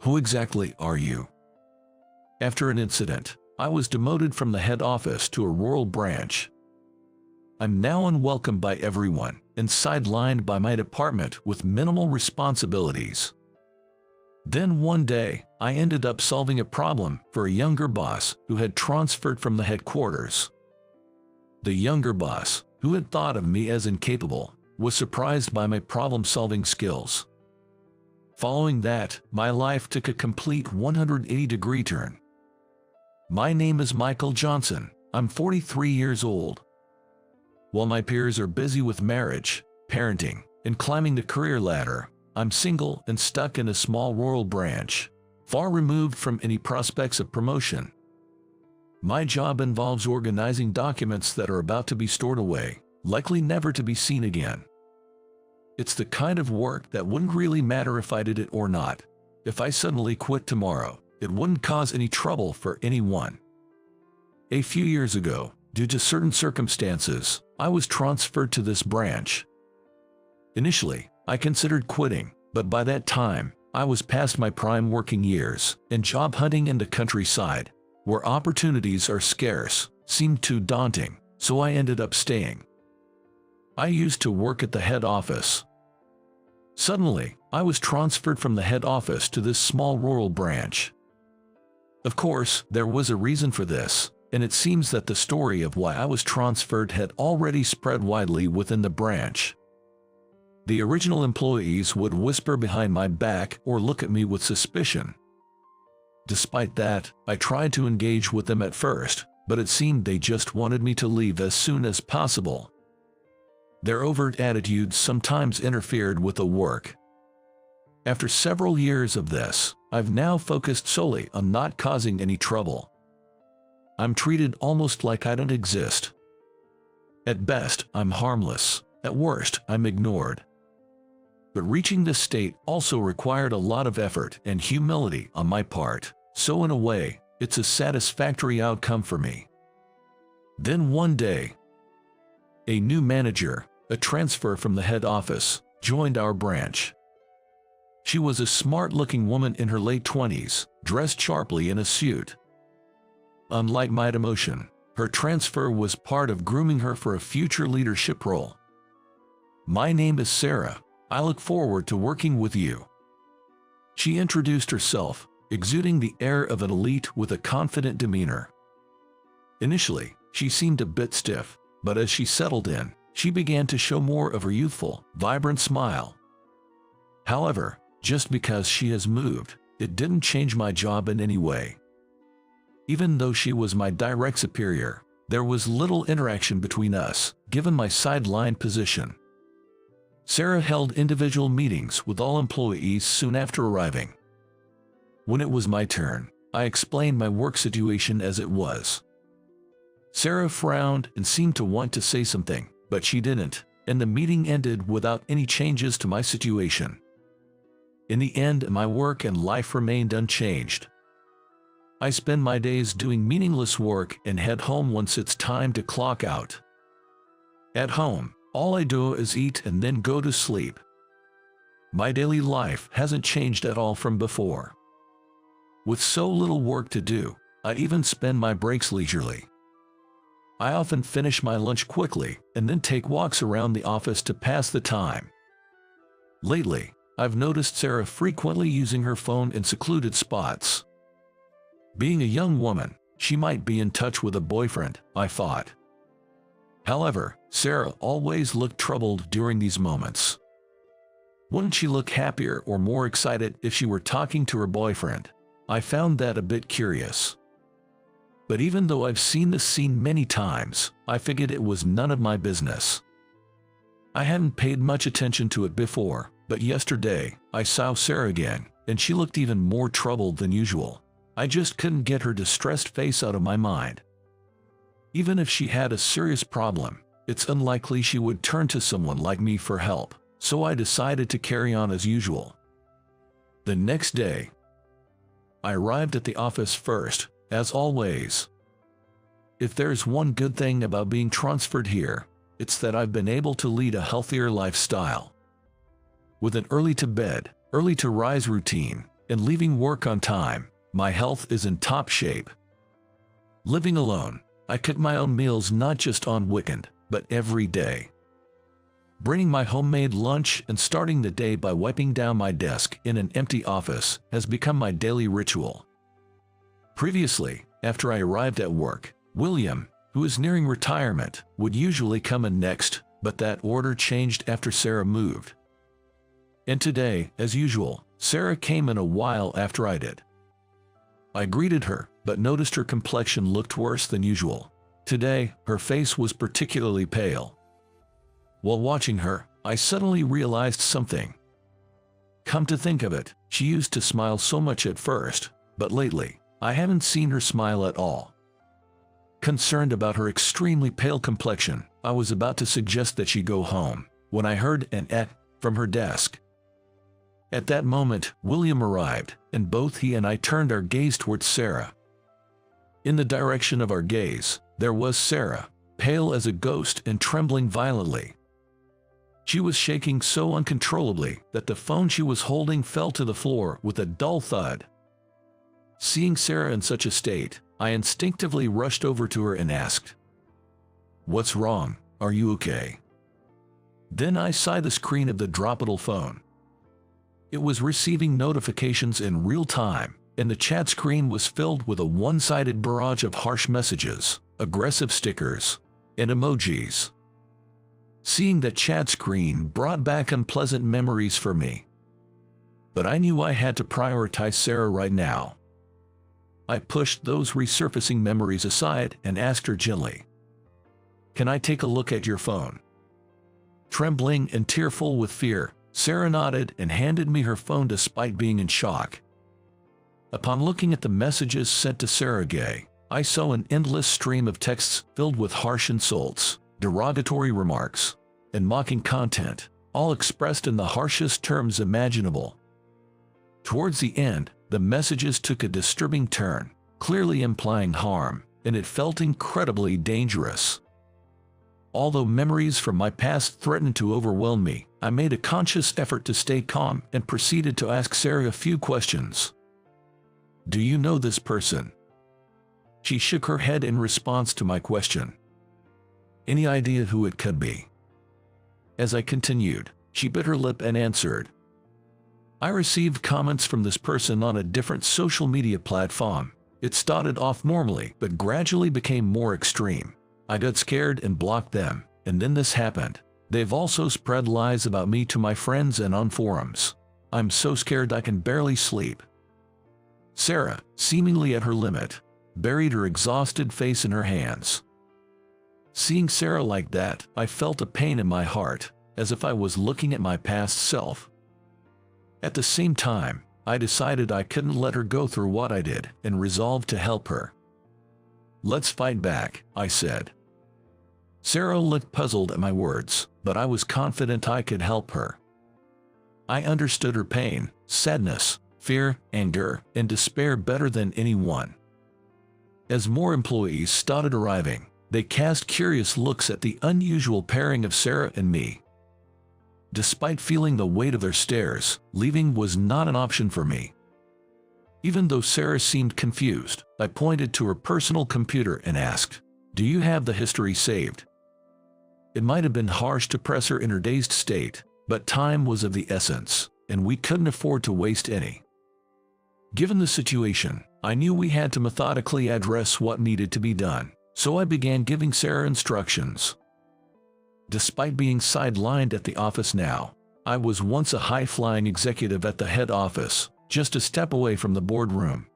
Who exactly are you? After an incident, I was demoted from the head office to a rural branch. I'm now unwelcome by everyone and sidelined by my department with minimal responsibilities. Then one day, I ended up solving a problem for a younger boss who had transferred from the headquarters. The younger boss, who had thought of me as incapable, was surprised by my problem-solving skills. Following that, my life took a complete 180-degree turn. My name is Michael Johnson. I'm 43 years old. While my peers are busy with marriage, parenting, and climbing the career ladder, I'm single and stuck in a small rural branch, far removed from any prospects of promotion. My job involves organizing documents that are about to be stored away, likely never to be seen again. It's the kind of work that wouldn't really matter if I did it or not. If I suddenly quit tomorrow, it wouldn't cause any trouble for anyone. A few years ago, due to certain circumstances, I was transferred to this branch. Initially, I considered quitting, but by that time, I was past my prime working years, and job hunting in the countryside, where opportunities are scarce, seemed too daunting, so I ended up staying. I used to work at the head office. Suddenly, I was transferred from the head office to this small rural branch. Of course, there was a reason for this, and it seems that the story of why I was transferred had already spread widely within the branch. The original employees would whisper behind my back or look at me with suspicion. Despite that, I tried to engage with them at first, but it seemed they just wanted me to leave as soon as possible. Their overt attitudes sometimes interfered with the work. After several years of this, I've now focused solely on not causing any trouble. I'm treated almost like I don't exist. At best, I'm harmless. At worst, I'm ignored. But reaching this state also required a lot of effort and humility on my part, so in a way, it's a satisfactory outcome for me. Then one day, a new manager, a transfer from the head office, joined our branch. She was a smart-looking woman in her late 20s, dressed sharply in a suit. Unlike my demotion, her transfer was part of grooming her for a future leadership role. "My name is Sarah. I look forward to working with you." She introduced herself, exuding the air of an elite with a confident demeanor. Initially, she seemed a bit stiff, but as she settled in, she began to show more of her youthful, vibrant smile. However, just because she has moved, it didn't change my job in any way. Even though she was my direct superior, there was little interaction between us, given my sideline position. Sarah held individual meetings with all employees soon after arriving. When it was my turn, I explained my work situation as it was. Sarah frowned and seemed to want to say something, but she didn't, and the meeting ended without any changes to my situation. In the end, my work and life remained unchanged. I spend my days doing meaningless work and head home once it's time to clock out. At home, all I do is eat and then go to sleep. My daily life hasn't changed at all from before. With so little work to do, I even spend my breaks leisurely. I often finish my lunch quickly and then take walks around the office to pass the time. Lately, I've noticed Sarah frequently using her phone in secluded spots. Being a young woman, she might be in touch with a boyfriend, I thought. However, Sarah always looked troubled during these moments. Wouldn't she look happier or more excited if she were talking to her boyfriend? I found that a bit curious. But even though I've seen this scene many times, I figured it was none of my business. I hadn't paid much attention to it before, but yesterday, I saw Sarah again, and she looked even more troubled than usual. I just couldn't get her distressed face out of my mind. Even if she had a serious problem, it's unlikely she would turn to someone like me for help, so I decided to carry on as usual. The next day, I arrived at the office first, as always. If there's one good thing about being transferred here, it's that I've been able to lead a healthier lifestyle. With an early to bed, early to rise routine, and leaving work on time. My health is in top shape. Living alone, I cook my own meals not just on weekend, but every day. Bringing my homemade lunch and starting the day by wiping down my desk in an empty office has become my daily ritual. Previously, after I arrived at work, William, who is nearing retirement, would usually come in next, but that order changed after Sarah moved. And today, as usual, Sarah came in a while after I did. I greeted her, but noticed her complexion looked worse than usual. Today, her face was particularly pale. While watching her, I suddenly realized something. Come to think of it, she used to smile so much at first, but lately, I haven't seen her smile at all. Concerned about her extremely pale complexion, I was about to suggest that she go home, when I heard an "eh" from her desk. At that moment, William arrived, and both he and I turned our gaze towards Sarah. In the direction of our gaze, there was Sarah, pale as a ghost and trembling violently. She was shaking so uncontrollably that the phone she was holding fell to the floor with a dull thud. Seeing Sarah in such a state, I instinctively rushed over to her and asked, "What's wrong? Are you okay?" Then I saw the screen of the droppable phone. It was receiving notifications in real time, and the chat screen was filled with a one-sided barrage of harsh messages, aggressive stickers, and emojis. Seeing the chat screen brought back unpleasant memories for me. But I knew I had to prioritize Sarah right now. I pushed those resurfacing memories aside and asked her gently, "Can I take a look at your phone?" Trembling and tearful with fear, Sarah nodded and handed me her phone despite being in shock. Upon looking at the messages sent to Sarah Gay, I saw an endless stream of texts filled with harsh insults, derogatory remarks, and mocking content, all expressed in the harshest terms imaginable. Towards the end, the messages took a disturbing turn, clearly implying harm, and it felt incredibly dangerous. Although memories from my past threatened to overwhelm me, I made a conscious effort to stay calm and proceeded to ask Sarah a few questions. "Do you know this person?" She shook her head in response to my question. "Any idea who it could be?" As I continued, she bit her lip and answered, "I received comments from this person on a different social media platform. It started off normally, but gradually became more extreme. I got scared and blocked them, and then this happened. They've also spread lies about me to my friends and on forums. I'm so scared I can barely sleep." Sarah, seemingly at her limit, buried her exhausted face in her hands. Seeing Sarah like that, I felt a pain in my heart, as if I was looking at my past self. At the same time, I decided I couldn't let her go through what I did and resolved to help her. "Let's fight back," I said. Sarah looked puzzled at my words, but I was confident I could help her. I understood her pain, sadness, fear, anger, and despair better than anyone. As more employees started arriving, they cast curious looks at the unusual pairing of Sarah and me. Despite feeling the weight of their stares, leaving was not an option for me. Even though Sarah seemed confused, I pointed to her personal computer and asked, "Do you have the history saved?" It might have been harsh to press her in her dazed state, but time was of the essence, and we couldn't afford to waste any. Given the situation, I knew we had to methodically address what needed to be done, so I began giving Sarah instructions. Despite being sidelined at the office now, I was once a high-flying executive at the head office, just a step away from the boardroom.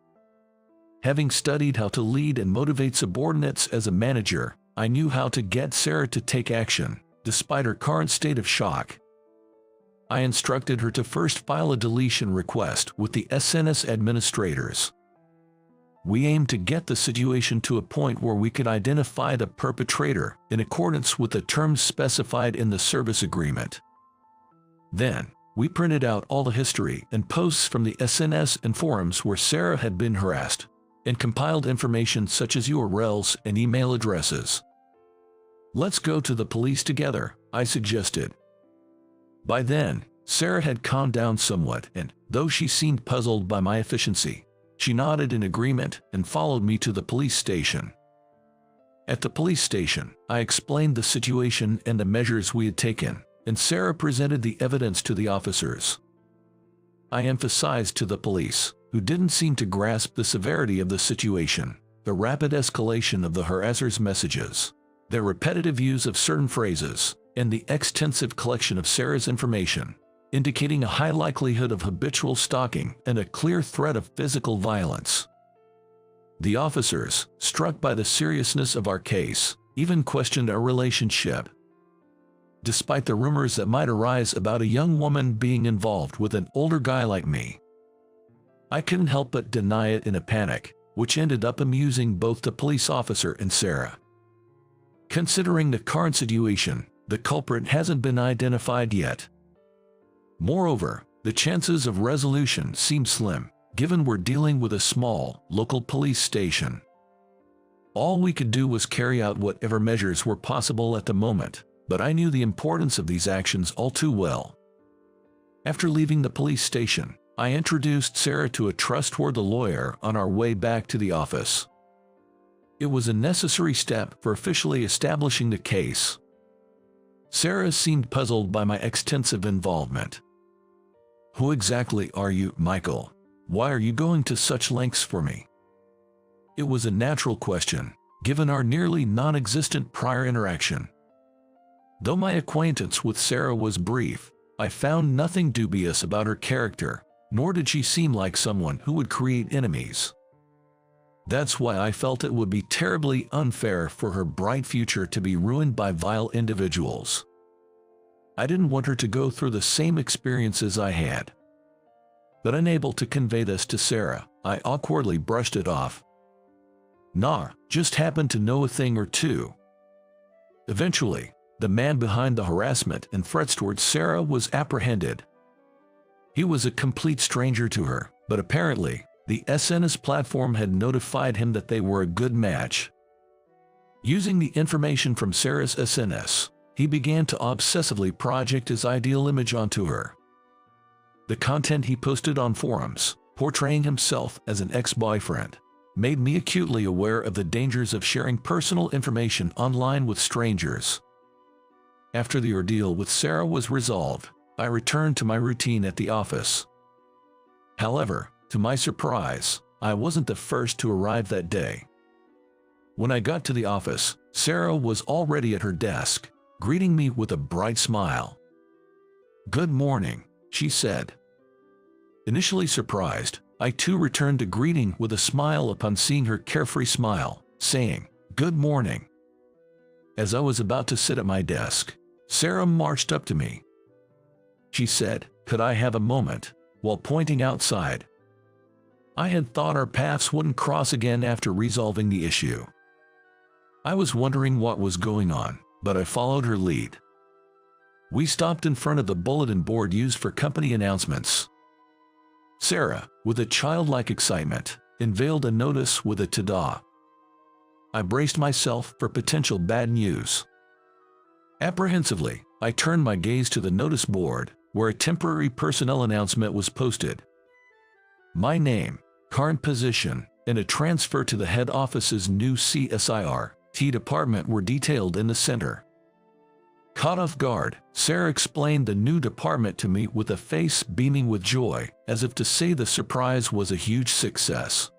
Having studied how to lead and motivate subordinates as a manager, I knew how to get Sarah to take action, despite her current state of shock. I instructed her to first file a deletion request with the SNS administrators. We aimed to get the situation to a point where we could identify the perpetrator in accordance with the terms specified in the service agreement. Then, we printed out all the history and posts from the SNS and forums where Sarah had been harassed, and compiled information such as URLs and email addresses. "Let's go to the police together," I suggested. By then, Sarah had calmed down somewhat, and, though she seemed puzzled by my efficiency, she nodded in agreement and followed me to the police station. At the police station, I explained the situation and the measures we had taken, and Sarah presented the evidence to the officers. I emphasized to the police, who didn't seem to grasp the severity of the situation, the rapid escalation of the harassers' messages, their repetitive use of certain phrases, and the extensive collection of Sarah's information, indicating a high likelihood of habitual stalking and a clear threat of physical violence. The officers, struck by the seriousness of our case, even questioned our relationship. Despite the rumors that might arise about a young woman being involved with an older guy like me, I couldn't help but deny it in a panic, which ended up amusing both the police officer and Sarah. Considering the current situation, the culprit hasn't been identified yet. Moreover, the chances of resolution seem slim, given we're dealing with a small, local police station. All we could do was carry out whatever measures were possible at the moment, but I knew the importance of these actions all too well. After leaving the police station, I introduced Sarah to a trustworthy lawyer on our way back to the office. It was a necessary step for officially establishing the case. Sarah seemed puzzled by my extensive involvement. "Who exactly are you, Michael? Why are you going to such lengths for me?" It was a natural question, given our nearly non-existent prior interaction. Though my acquaintance with Sarah was brief, I found nothing dubious about her character, nor did she seem like someone who would create enemies. That's why I felt it would be terribly unfair for her bright future to be ruined by vile individuals. I didn't want her to go through the same experiences I had. But unable to convey this to Sarah, I awkwardly brushed it off. "Nah, just happened to know a thing or two." Eventually, the man behind the harassment and threats towards Sarah was apprehended. He was a complete stranger to her, but apparently, the SNS platform had notified him that they were a good match. Using the information from Sarah's SNS, he began to obsessively project his ideal image onto her. The content he posted on forums, portraying himself as an ex-boyfriend, made me acutely aware of the dangers of sharing personal information online with strangers. After the ordeal with Sarah was resolved, I returned to my routine at the office. However, to my surprise, I wasn't the first to arrive that day. When I got to the office, Sarah was already at her desk, greeting me with a bright smile. "Good morning," she said. Initially surprised, I too returned the greeting with a smile upon seeing her carefree smile, saying, "Good morning." As I was about to sit at my desk, Sarah marched up to me. She said, "Could I have a moment?" while pointing outside. I had thought our paths wouldn't cross again after resolving the issue. I was wondering what was going on, but I followed her lead. We stopped in front of the bulletin board used for company announcements. Sarah, with a childlike excitement, unveiled a notice with a ta-da. I braced myself for potential bad news. Apprehensively, I turned my gaze to the notice board, where a temporary personnel announcement was posted. My name, current position, and a transfer to the head office's new CSIRT department were detailed in the center. Caught off guard, Sarah explained the new department to me with a face beaming with joy, as if to say the surprise was a huge success.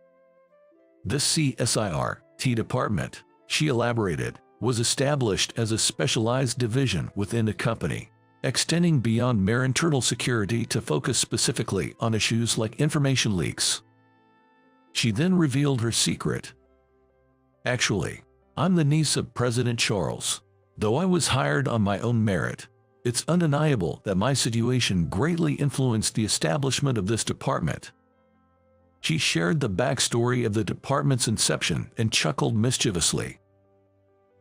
This CSIRT department, she elaborated, was established as a specialized division within the company, extending beyond mere internal security to focus specifically on issues like information leaks. She then revealed her secret. "Actually, I'm the niece of President Charles. Though I was hired on my own merit, it's undeniable that my situation greatly influenced the establishment of this department." She shared the backstory of the department's inception and chuckled mischievously.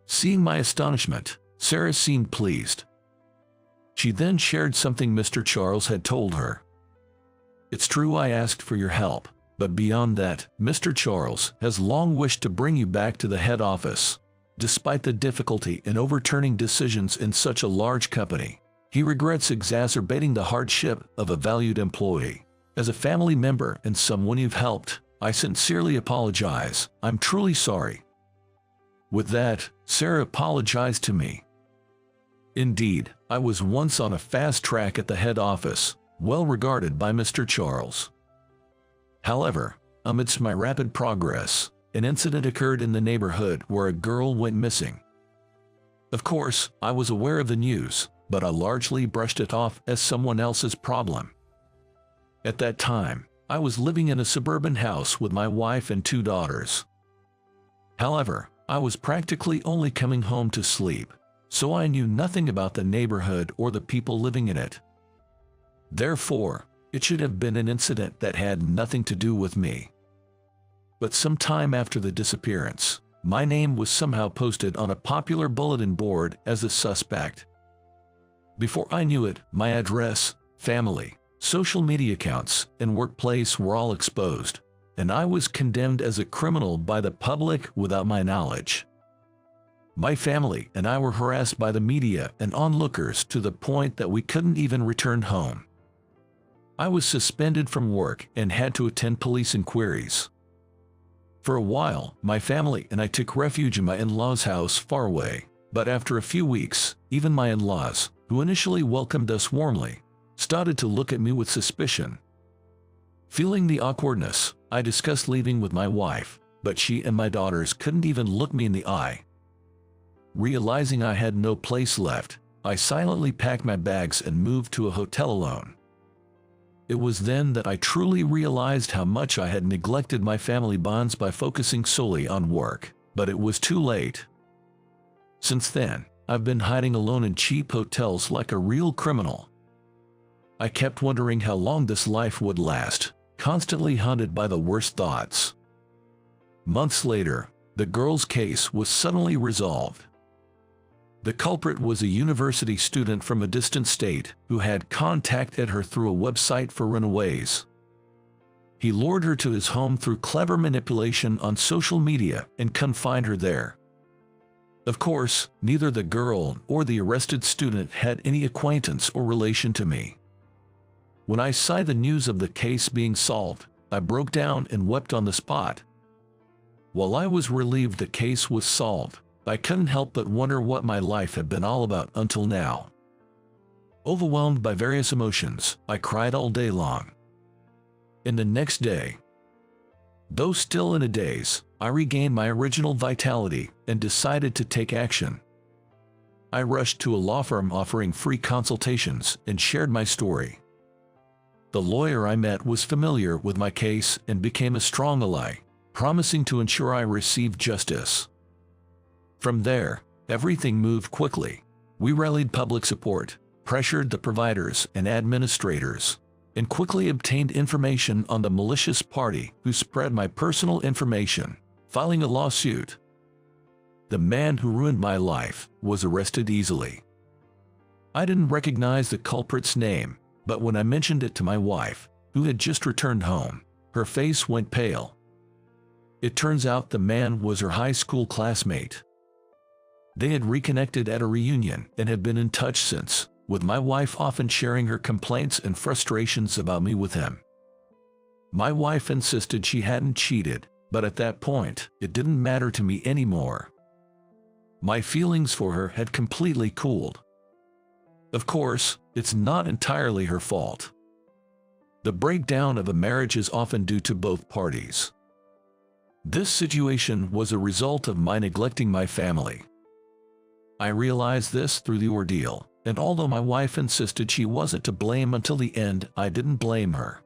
Seeing my astonishment, Sarah seemed pleased. She then shared something Mr. Charles had told her. "It's true I asked for your help, but beyond that, Mr. Charles has long wished to bring you back to the head office, despite the difficulty in overturning decisions in such a large company. He regrets exacerbating the hardship of a valued employee. As a family member and someone you've helped, I sincerely apologize. I'm truly sorry." With that, Sarah apologized to me. Indeed, I was once on a fast track at the head office, well regarded by Mr. Charles. However, amidst my rapid progress, an incident occurred in the neighborhood where a girl went missing. Of course, I was aware of the news, but I largely brushed it off as someone else's problem. At that time, I was living in a suburban house with my wife and 2 daughters. However, I was practically only coming home to sleep, so I knew nothing about the neighborhood or the people living in it. Therefore, it should have been an incident that had nothing to do with me. But some time after the disappearance, my name was somehow posted on a popular bulletin board as a suspect. Before I knew it, my address, family, social media accounts, and workplace were all exposed, and I was condemned as a criminal by the public without my knowledge. My family and I were harassed by the media and onlookers to the point that we couldn't even return home. I was suspended from work and had to attend police inquiries. For a while, my family and I took refuge in my in-laws' house far away, but after a few weeks, even my in-laws, who initially welcomed us warmly, started to look at me with suspicion. Feeling the awkwardness, I discussed leaving with my wife, but she and my daughters couldn't even look me in the eye. Realizing I had no place left, I silently packed my bags and moved to a hotel alone. It was then that I truly realized how much I had neglected my family bonds by focusing solely on work, but it was too late. Since then, I've been hiding alone in cheap hotels like a real criminal. I kept wondering how long this life would last, constantly haunted by the worst thoughts. Months later, the girl's case was suddenly resolved. The culprit was a university student from a distant state who had contacted her through a website for runaways. He lured her to his home through clever manipulation on social media and confined her there. Of course, neither the girl or the arrested student had any acquaintance or relation to me. When I saw the news of the case being solved, I broke down and wept on the spot. While I was relieved the case was solved, I couldn't help but wonder what my life had been all about until now. Overwhelmed by various emotions, I cried all day long. And the next day, though still in a daze, I regained my original vitality and decided to take action. I rushed to a law firm offering free consultations and shared my story. The lawyer I met was familiar with my case and became a strong ally, promising to ensure I received justice. From there, everything moved quickly. We rallied public support, pressured the providers and administrators, and quickly obtained information on the malicious party who spread my personal information, filing a lawsuit. The man who ruined my life was arrested easily. I didn't recognize the culprit's name, but when I mentioned it to my wife, who had just returned home, her face went pale. It turns out the man was her high school classmate. They had reconnected at a reunion and had been in touch since, with my wife often sharing her complaints and frustrations about me with him. My wife insisted she hadn't cheated, but at that point, it didn't matter to me anymore. My feelings for her had completely cooled. Of course, it's not entirely her fault. The breakdown of a marriage is often due to both parties. This situation was a result of my neglecting my family. I realized this through the ordeal, and although my wife insisted she wasn't to blame until the end, I didn't blame her.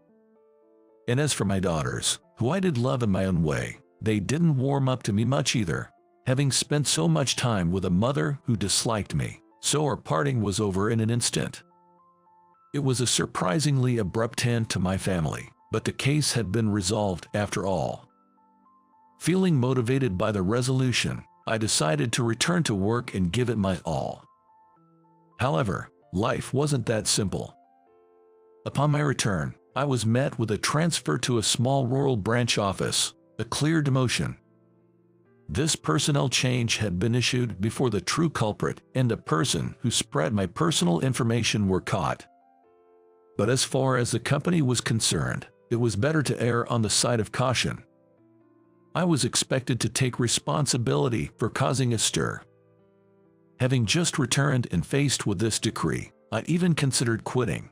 And as for my daughters, who I did love in my own way, they didn't warm up to me much either, having spent so much time with a mother who disliked me. So our parting was over in an instant. It was a surprisingly abrupt end to my family, but the case had been resolved after all. Feeling motivated by the resolution, I decided to return to work and give it my all. However, life wasn't that simple. Upon my return, I was met with a transfer to a small rural branch office, a clear demotion. This personnel change had been issued before the true culprit and the person who spread my personal information were caught. But as far as the company was concerned, it was better to err on the side of caution. I was expected to take responsibility for causing a stir. Having just returned and faced with this decree, I even considered quitting.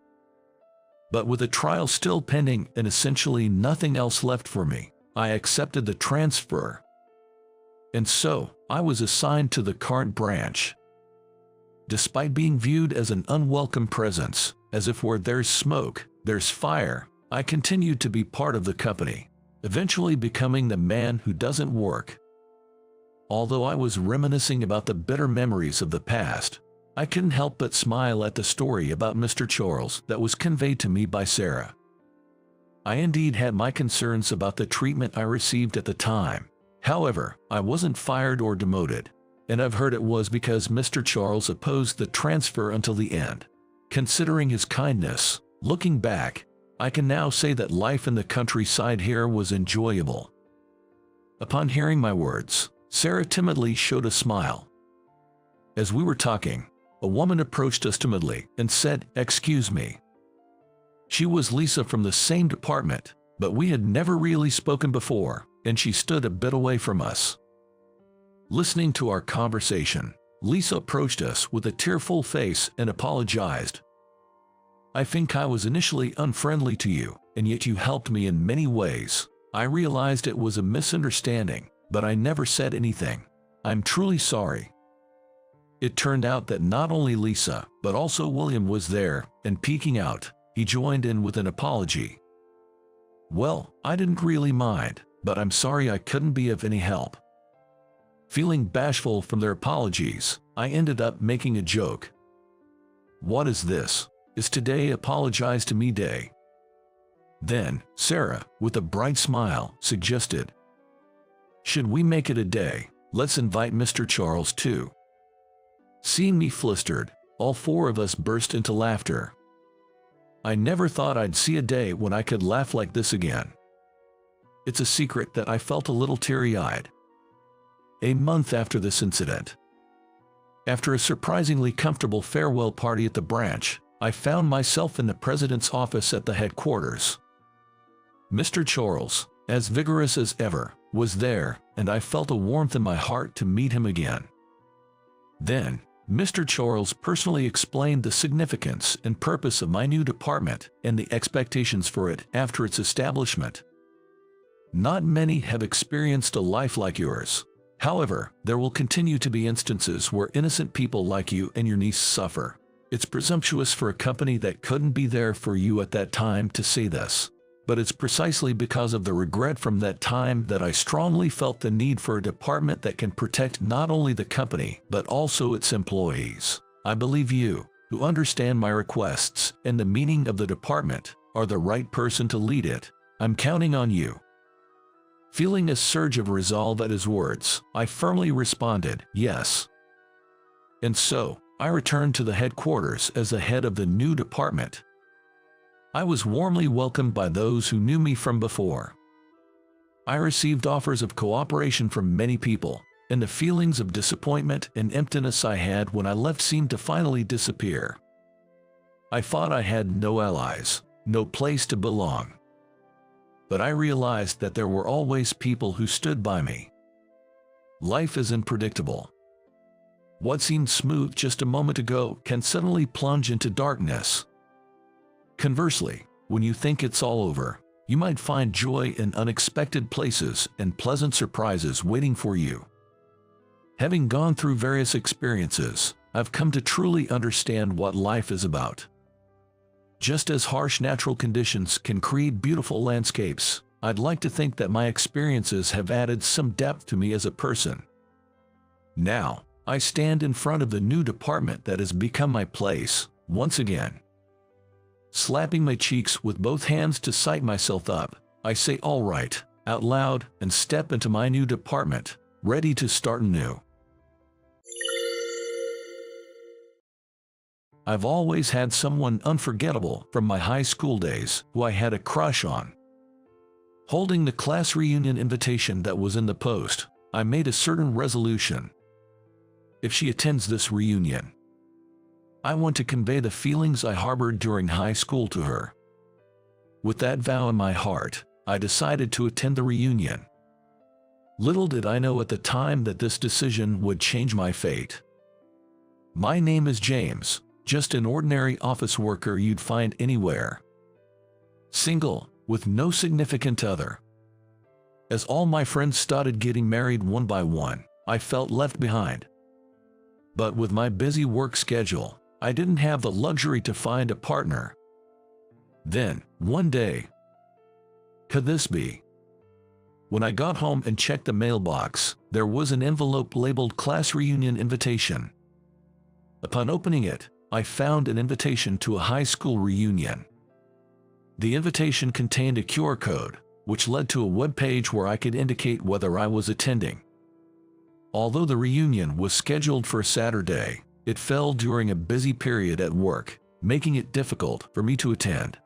But with a trial still pending and essentially nothing else left for me, I accepted the transfer. And so, I was assigned to the current branch. Despite being viewed as an unwelcome presence, as if where there's smoke, there's fire, I continued to be part of the company, eventually becoming the man who doesn't work. Although I was reminiscing about the bitter memories of the past, I couldn't help but smile at the story about Mr. Charles that was conveyed to me by Sarah. I indeed had my concerns about the treatment I received at the time. However, I wasn't fired or demoted, and I've heard it was because Mr. Charles opposed the transfer until the end. Considering his kindness, looking back, I can now say that life in the countryside here was enjoyable. Upon hearing my words, Sarah timidly showed a smile. As we were talking, a woman approached us timidly and said, "Excuse me." She was Lisa from the same department, but we had never really spoken before, and she stood a bit away from us. Listening to our conversation, Lisa approached us with a tearful face and apologized. "I think I was initially unfriendly to you, and yet you helped me in many ways. I realized it was a misunderstanding, but I never said anything. I'm truly sorry." It turned out that not only Lisa, but also William was there, and peeking out, he joined in with an apology. Well, I didn't really mind, but I'm sorry I couldn't be of any help. Feeling bashful from their apologies, I ended up making a joke. "What is this? Is today apologize to me day?" Then, Sarah, with a bright smile, suggested, "Should we make it a day? Let's invite Mr. Charles too." Seeing me flustered, all four of us burst into laughter. I never thought I'd see a day when I could laugh like this again. It's a secret that I felt a little teary-eyed. A month after this incident, after a surprisingly comfortable farewell party at the branch, I found myself in the president's office at the headquarters. Mr. Charles, as vigorous as ever, was there, and I felt a warmth in my heart to meet him again. Then, Mr. Charles personally explained the significance and purpose of my new department and the expectations for it after its establishment. Not many have experienced a life like yours. However, there will continue to be instances where innocent people like you and your niece suffer. It's presumptuous for a company that couldn't be there for you at that time to say this, but it's precisely because of the regret from that time that I strongly felt the need for a department that can protect not only the company, but also its employees. I believe you, who understand my requests and the meaning of the department, are the right person to lead it. I'm counting on you." Feeling a surge of resolve at his words, I firmly responded, "Yes." And so, I returned to the headquarters as the head of the new department. I was warmly welcomed by those who knew me from before. I received offers of cooperation from many people, and the feelings of disappointment and emptiness I had when I left seemed to finally disappear. I thought I had no allies, no place to belong. But I realized that there were always people who stood by me. Life is unpredictable. What seemed smooth just a moment ago can suddenly plunge into darkness. Conversely, when you think it's all over, you might find joy in unexpected places and pleasant surprises waiting for you. Having gone through various experiences, I've come to truly understand what life is about. Just as harsh natural conditions can create beautiful landscapes, I'd like to think that my experiences have added some depth to me as a person. Now, I stand in front of the new department that has become my place, once again. Slapping my cheeks with both hands to psych myself up, I say "all right" out loud and step into my new department, ready to start anew. I've always had someone unforgettable from my high school days who I had a crush on. Holding the class reunion invitation that was in the post, I made a certain resolution. If she attends this reunion, I want to convey the feelings I harbored during high school to her. With that vow in my heart, I decided to attend the reunion. Little did I know at the time that this decision would change my fate. My name is James, just an ordinary office worker you'd find anywhere. Single, with no significant other. As all my friends started getting married one by one, I felt left behind. But with my busy work schedule, I didn't have the luxury to find a partner. Then, one day, could this be? When I got home and checked the mailbox, there was an envelope labeled Class Reunion Invitation. Upon opening it, I found an invitation to a high school reunion. The invitation contained a QR code, which led to a web page where I could indicate whether I was attending. Although the reunion was scheduled for Saturday, it fell during a busy period at work, making it difficult for me to attend.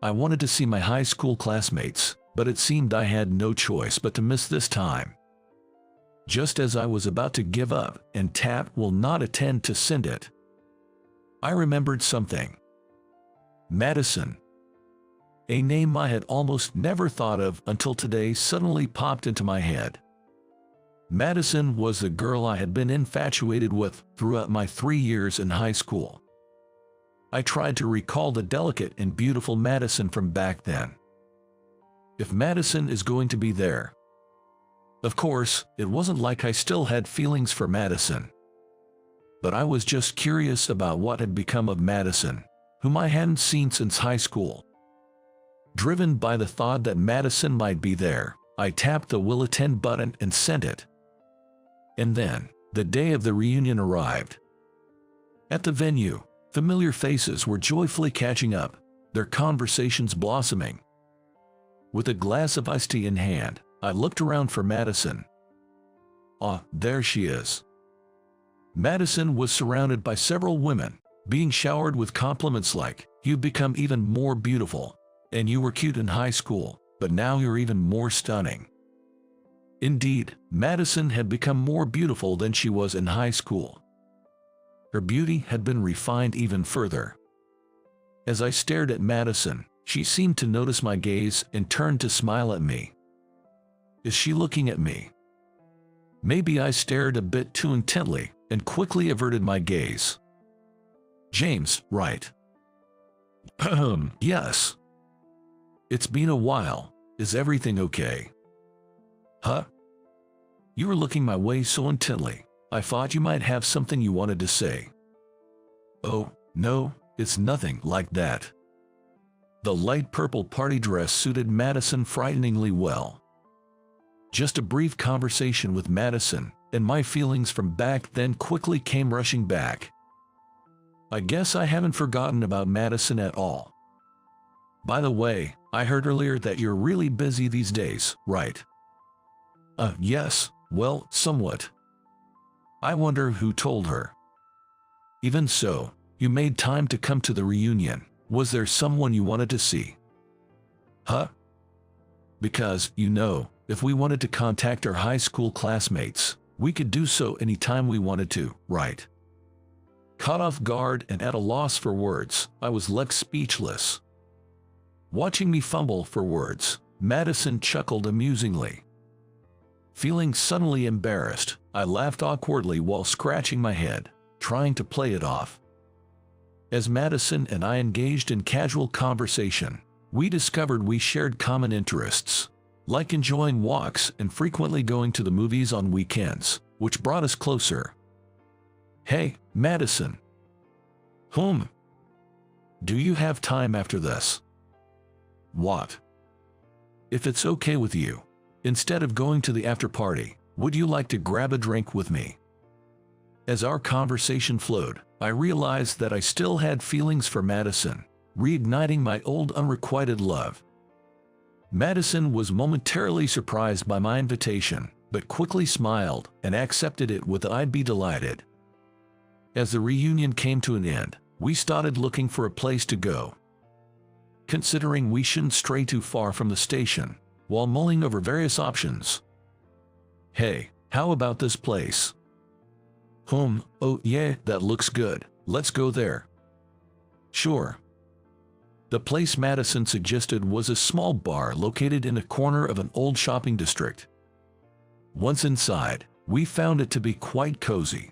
I wanted to see my high school classmates, but it seemed I had no choice but to miss this time. Just as I was about to give up and tap will not attend to send it, I remembered something. Madison. A name I had almost never thought of until today suddenly popped into my head. Madison was the girl I had been infatuated with throughout my 3 years in high school. I tried to recall the delicate and beautiful Madison from back then. If Madison is going to be there. Of course, it wasn't like I still had feelings for Madison. But I was just curious about what had become of Madison, whom I hadn't seen since high school. Driven by the thought that Madison might be there, I tapped the "Will Attend" button and sent it. And then, the day of the reunion arrived. At the venue, familiar faces were joyfully catching up, their conversations blossoming. With a glass of iced tea in hand, I looked around for Madison. Ah, there she is. Madison was surrounded by several women, being showered with compliments like, "You've become even more beautiful," and "You were cute in high school, but now you're even more stunning." Indeed, Madison had become more beautiful than she was in high school. Her beauty had been refined even further. As I stared at Madison, she seemed to notice my gaze and turned to smile at me. Is she looking at me? Maybe I stared a bit too intently and quickly averted my gaze. "James, right?" "Yes." "It's been a while. Is everything okay?" "Huh?" "You were looking my way so intently. I thought you might have something you wanted to say." "Oh, no, it's nothing like that." The light purple party dress suited Madison frighteningly well. Just a brief conversation with Madison, and my feelings from back then quickly came rushing back. I guess I haven't forgotten about Madison at all. "By the way, I heard earlier that you're really busy these days, right?" Yes, well, somewhat." I wonder who told her. "Even so, you made time to come to the reunion. Was there someone you wanted to see?" "Huh?" "Because, you know, if we wanted to contact our high school classmates, we could do so anytime we wanted to, right?" Caught off guard and at a loss for words, I was left speechless. Watching me fumble for words, Madison chuckled amusingly. Feeling suddenly embarrassed, I laughed awkwardly while scratching my head, trying to play it off. As Madison and I engaged in casual conversation, we discovered we shared common interests, like enjoying walks and frequently going to the movies on weekends, which brought us closer. "Hey, Madison." "Whom?" "Do you have time after this?" "What?" "If it's okay with you, instead of going to the after party, would you like to grab a drink with me?" As our conversation flowed, I realized that I still had feelings for Madison, reigniting my old unrequited love. Madison was momentarily surprised by my invitation, but quickly smiled and accepted it with "I'd be delighted." As the reunion came to an end, we started looking for a place to go. Considering we shouldn't stray too far from the station, while mulling over various options, Hey, how about this place? Oh yeah, that looks good. Let's go there. Sure. The place Madison suggested was a small bar located in a corner of an old shopping district. Once inside, we found it to be quite cozy.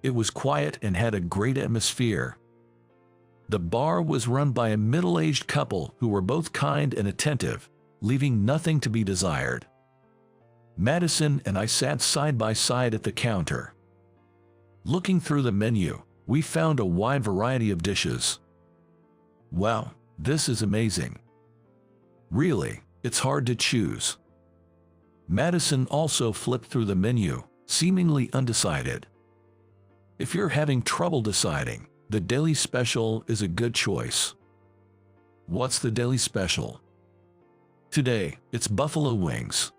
It was quiet and had a great atmosphere. The bar was run by a middle-aged couple who were both kind and attentive, leaving nothing to be desired. Madison and I sat side by side at the counter. Looking through the menu, we found a wide variety of dishes. Wow, this is amazing. Really, it's hard to choose. Madison also flipped through the menu, seemingly undecided. If you're having trouble deciding, the daily special is a good choice. What's the daily special? Today, it's buffalo wings.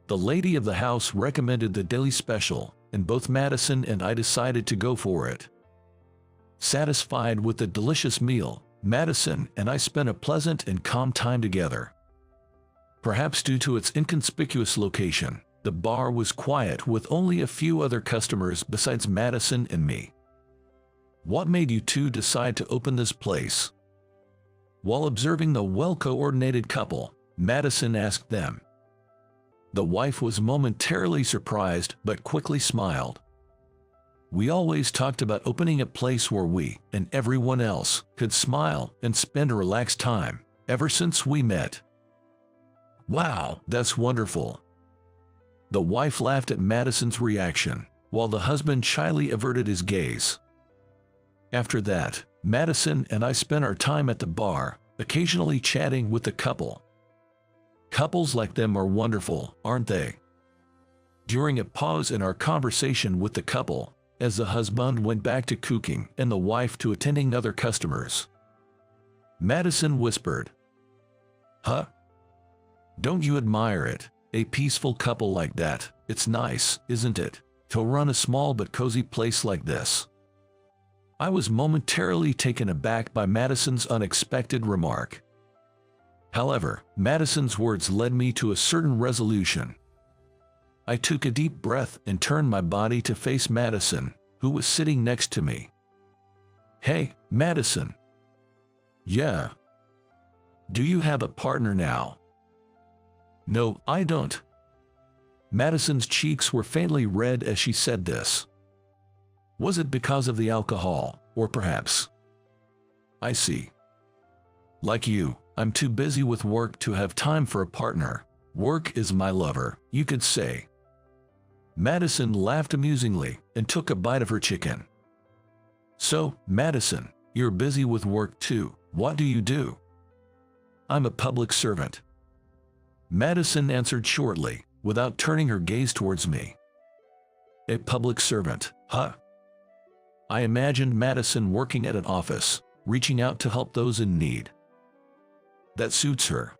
The lady of the house recommended the daily special, and both Madison and I decided to go for it. Satisfied with the delicious meal, Madison and I spent a pleasant and calm time together. Perhaps due to its inconspicuous location, the bar was quiet with only a few other customers besides Madison and me. What made you two decide to open this place? While observing the well-coordinated couple, Madison asked them. The wife was momentarily surprised but quickly smiled. We always talked about opening a place where we and everyone else could smile and spend a relaxed time ever since we met. Wow, that's wonderful. The wife laughed at Madison's reaction, while the husband shyly averted his gaze. After that, Madison and I spent our time at the bar, occasionally chatting with the couple. Couples like them are wonderful, aren't they? During a pause in our conversation with the couple, as the husband went back to cooking and the wife to attending other customers, Madison whispered, "Huh? Don't you admire it? A peaceful couple like that. It's nice, isn't it, to run a small but cozy place like this?" I was momentarily taken aback by Madison's unexpected remark. However, Madison's words led me to a certain resolution. I took a deep breath and turned my body to face Madison, who was sitting next to me. "Hey, Madison." "Yeah." "Do you have a partner now?" "No, I don't." Madison's cheeks were faintly red as she said this. Was it because of the alcohol, or perhaps? I see. Like you, I'm too busy with work to have time for a partner. Work is my lover, you could say. Madison laughed amusingly and took a bite of her chicken. "So, Madison, you're busy with work too. What do you do?" "I'm a public servant." Madison answered shortly, without turning her gaze towards me. "A public servant, huh?" I imagined Madison working at an office, reaching out to help those in need. That suits her.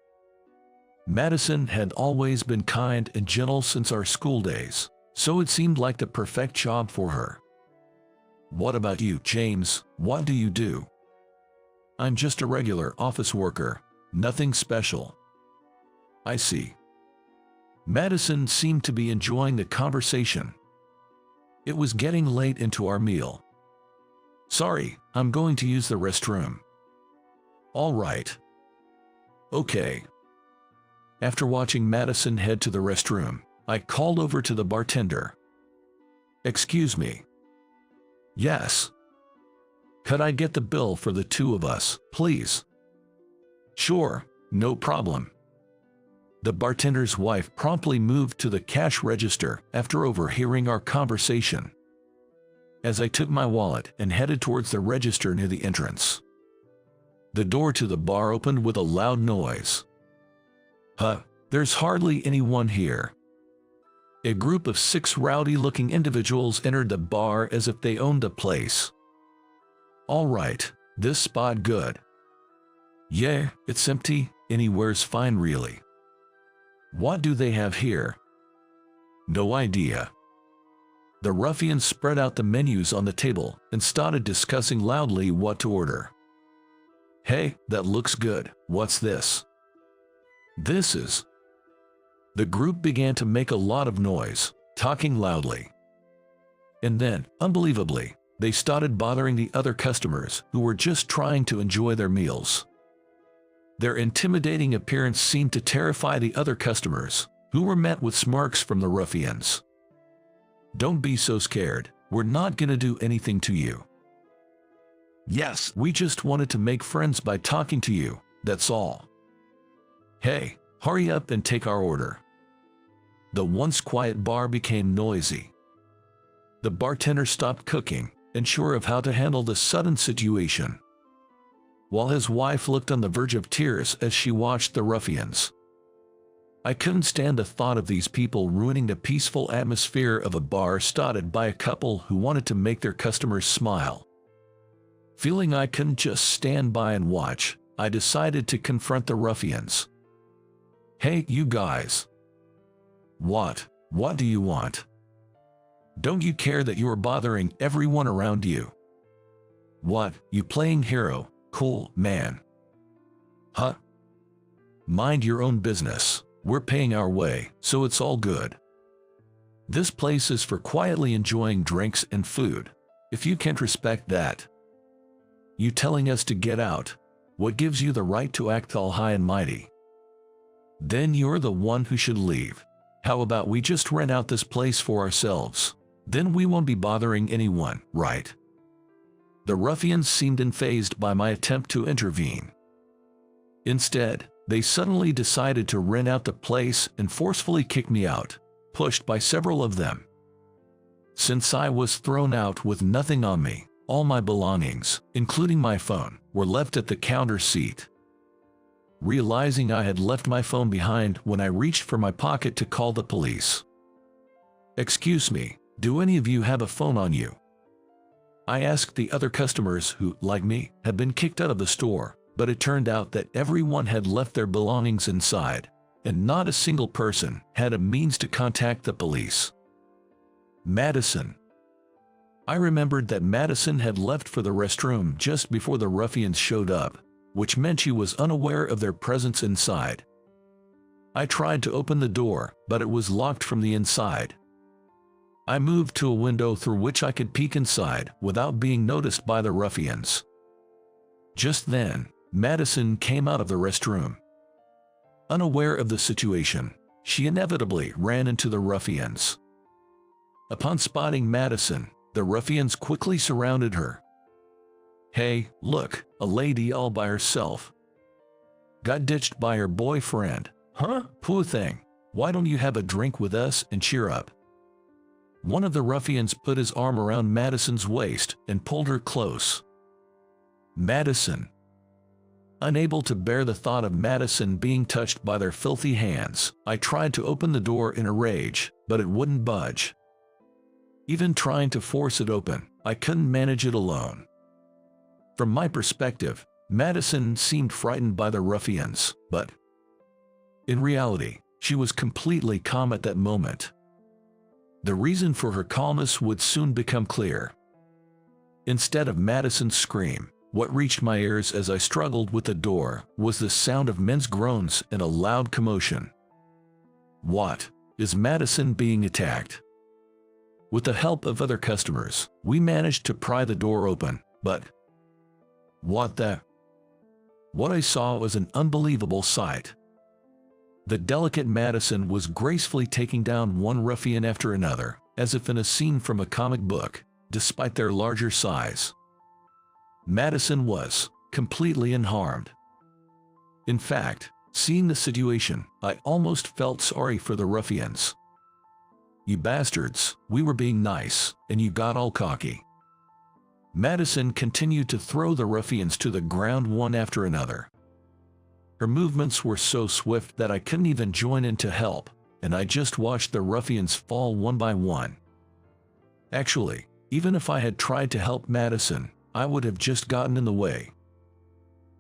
Madison had always been kind and gentle since our school days, so it seemed like the perfect job for her. "What about you, James? What do you do?" "I'm just a regular office worker, nothing special." "I see." Madison seemed to be enjoying the conversation. It was getting late into our meal. "Sorry, I'm going to use the restroom." "All right." "Okay." After watching Madison head to the restroom, I called over to the bartender. "Excuse me." "Yes." "Could I get the bill for the two of us, please?" "Sure, no problem." The bartender's wife promptly moved to the cash register after overhearing our conversation. As I took my wallet and headed towards the register near the entrance, the door to the bar opened with a loud noise. "Huh, there's hardly anyone here." A group of 6 rowdy-looking individuals entered the bar as if they owned the place. "All right, this spot good." "Yeah, it's empty, anywhere's fine really." "What do they have here?" "No idea." The ruffians spread out the menus on the table and started discussing loudly what to order. "Hey, that looks good. What's this?" "This is..." The group began to make a lot of noise, talking loudly. And then, unbelievably, they started bothering the other customers who were just trying to enjoy their meals. Their intimidating appearance seemed to terrify the other customers, who were met with smirks from the ruffians. "Don't be so scared, we're not gonna do anything to you. Yes, we just wanted to make friends by talking to you, that's all. Hey, hurry up and take our order." The once quiet bar became noisy. The bartender stopped cooking, unsure of how to handle the sudden situation, while his wife looked on the verge of tears as she watched the ruffians. I couldn't stand the thought of these people ruining the peaceful atmosphere of a bar started by a couple who wanted to make their customers smile. Feeling I couldn't just stand by and watch, I decided to confront the ruffians. "Hey, you guys. What do you want? Don't you care that you are bothering everyone around you? What, you playing hero? Cool, man. Huh? Mind your own business. We're paying our way, so it's all good. This place is for quietly enjoying drinks and food. If you can't respect that, you telling us to get out, what gives you the right to act all high and mighty? Then you're the one who should leave. How about we just rent out this place for ourselves? Then we won't be bothering anyone, right?" The ruffians seemed unfazed by my attempt to intervene. Instead, they suddenly decided to rent out the place and forcefully kick me out, pushed by several of them. Since I was thrown out with nothing on me, all my belongings, including my phone, were left at the counter seat. Realizing I had left my phone behind when I reached for my pocket to call the police. "Excuse me, do any of you have a phone on you?" I asked the other customers who, like me, had been kicked out of the store, but it turned out that everyone had left their belongings inside, and not a single person had a means to contact the police. Madison. I remembered that Madison had left for the restroom just before the ruffians showed up, which meant she was unaware of their presence inside. I tried to open the door, but it was locked from the inside. I moved to a window through which I could peek inside without being noticed by the ruffians. Just then, Madison came out of the restroom. Unaware of the situation, she inevitably ran into the ruffians. Upon spotting Madison, the ruffians quickly surrounded her. "Hey, look, a lady all by herself. Got ditched by her boyfriend. Huh? Poor thing. Why don't you have a drink with us and cheer up?" One of the ruffians put his arm around Madison's waist and pulled her close. Madison. Unable to bear the thought of Madison being touched by their filthy hands, I tried to open the door in a rage, but it wouldn't budge. Even trying to force it open, I couldn't manage it alone. From my perspective, Madison seemed frightened by the ruffians, but in reality, she was completely calm at that moment. The reason for her calmness would soon become clear. Instead of Madison's scream, what reached my ears as I struggled with the door was the sound of men's groans and a loud commotion. What? Is Madison being attacked? With the help of other customers, we managed to pry the door open, but what I saw was an unbelievable sight. The delicate Madison was gracefully taking down one ruffian after another, as if in a scene from a comic book, despite their larger size. Madison was completely unharmed. In fact, seeing the situation, I almost felt sorry for the ruffians. "You bastards, we were being nice, and you got all cocky." Madison continued to throw the ruffians to the ground one after another. Her movements were so swift that I couldn't even join in to help, and I just watched the ruffians fall one by one. Actually, even if I had tried to help Madison, I would have just gotten in the way.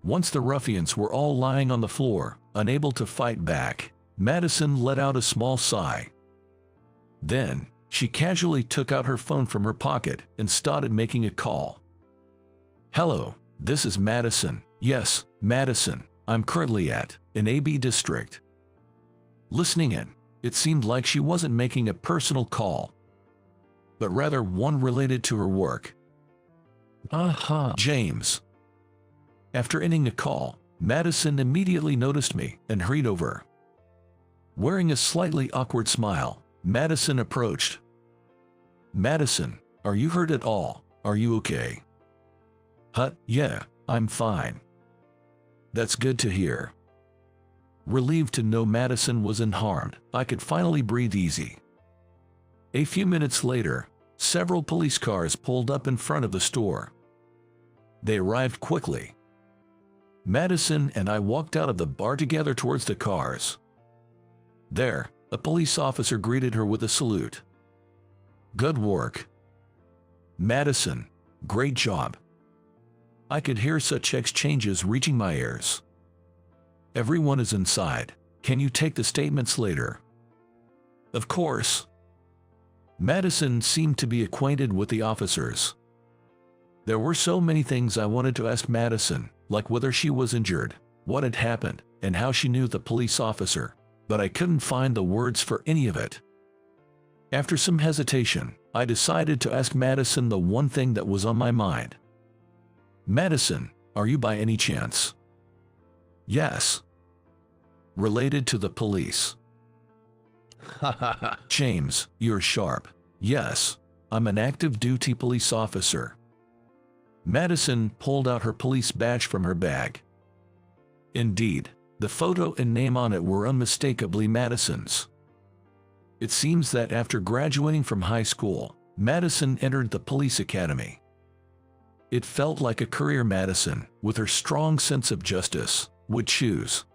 Once the ruffians were all lying on the floor, unable to fight back, Madison let out a small sigh. Then, she casually took out her phone from her pocket and started making a call. "Hello, this is Madison. Yes, Madison. I'm currently at an AB district. Listening in. It seemed like she wasn't making a personal call, but rather one related to her work. James. After ending a call, Madison immediately noticed me and hurried over. Wearing a slightly awkward smile, Madison approached. Madison, are you hurt at all? Are you okay? Yeah, I'm fine. That's good to hear. Relieved to know Madison was unharmed, I could finally breathe easy. A few minutes later, several police cars pulled up in front of the store. They arrived quickly. Madison and I walked out of the bar together towards the cars. There, a police officer greeted her with a salute. Good work. Madison, great job. I could hear such exchanges reaching my ears. Everyone is inside. Can you take the statements later? Of course. Madison seemed to be acquainted with the officers. There were so many things I wanted to ask Madison, like whether she was injured, what had happened, and how she knew the police officer, but I couldn't find the words for any of it. After some hesitation, I decided to ask Madison the one thing that was on my mind. Madison, are you by any chance? Yes. Related to the police? James, you're sharp. Yes, I'm an active duty police officer. Madison pulled out her police badge from her bag. Indeed, the photo and name on it were unmistakably Madison's. It seems that after graduating from high school, Madison entered the police academy. It felt like a career Madison, with her strong sense of justice, would choose.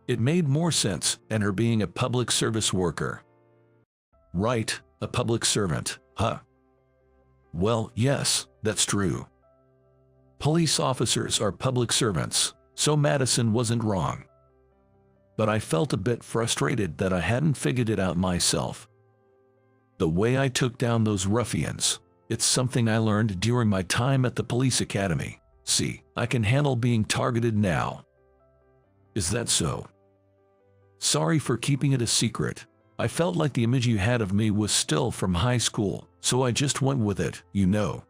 It made more sense than her being a public service worker. Right, a public servant, huh? Well, yes, that's true. Police officers are public servants, so Madison wasn't wrong. But I felt a bit frustrated that I hadn't figured it out myself. The way I took down those ruffians, it's something I learned during my time at the police academy. See, I can handle being targeted now. Is that so? Sorry for keeping it a secret. I felt like the image you had of me was still from high school, so I just went with it, you know.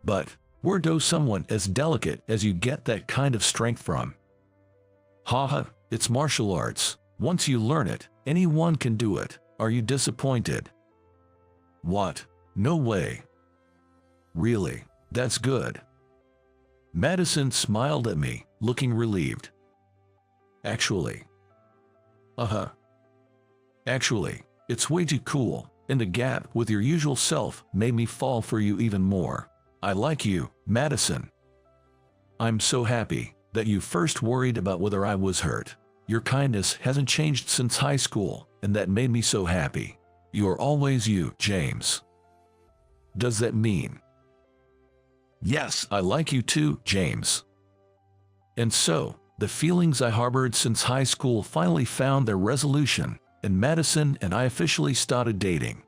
But, where does someone as delicate as you get that kind of strength from? Haha, it's martial arts. Once you learn it, anyone can do it. Are you disappointed? What? No way. Really? That's good. Madison smiled at me, looking relieved. Actually, it's way too cool, and the gap with your usual self made me fall for you even more. I like you, Madison. I'm so happy that you first worried about whether I was hurt. Your kindness hasn't changed since high school, and that made me so happy. You're always you, James. Does that mean? Yes, I like you too, James. And so, the feelings I harbored since high school finally found their resolution, and Madison and I officially started dating.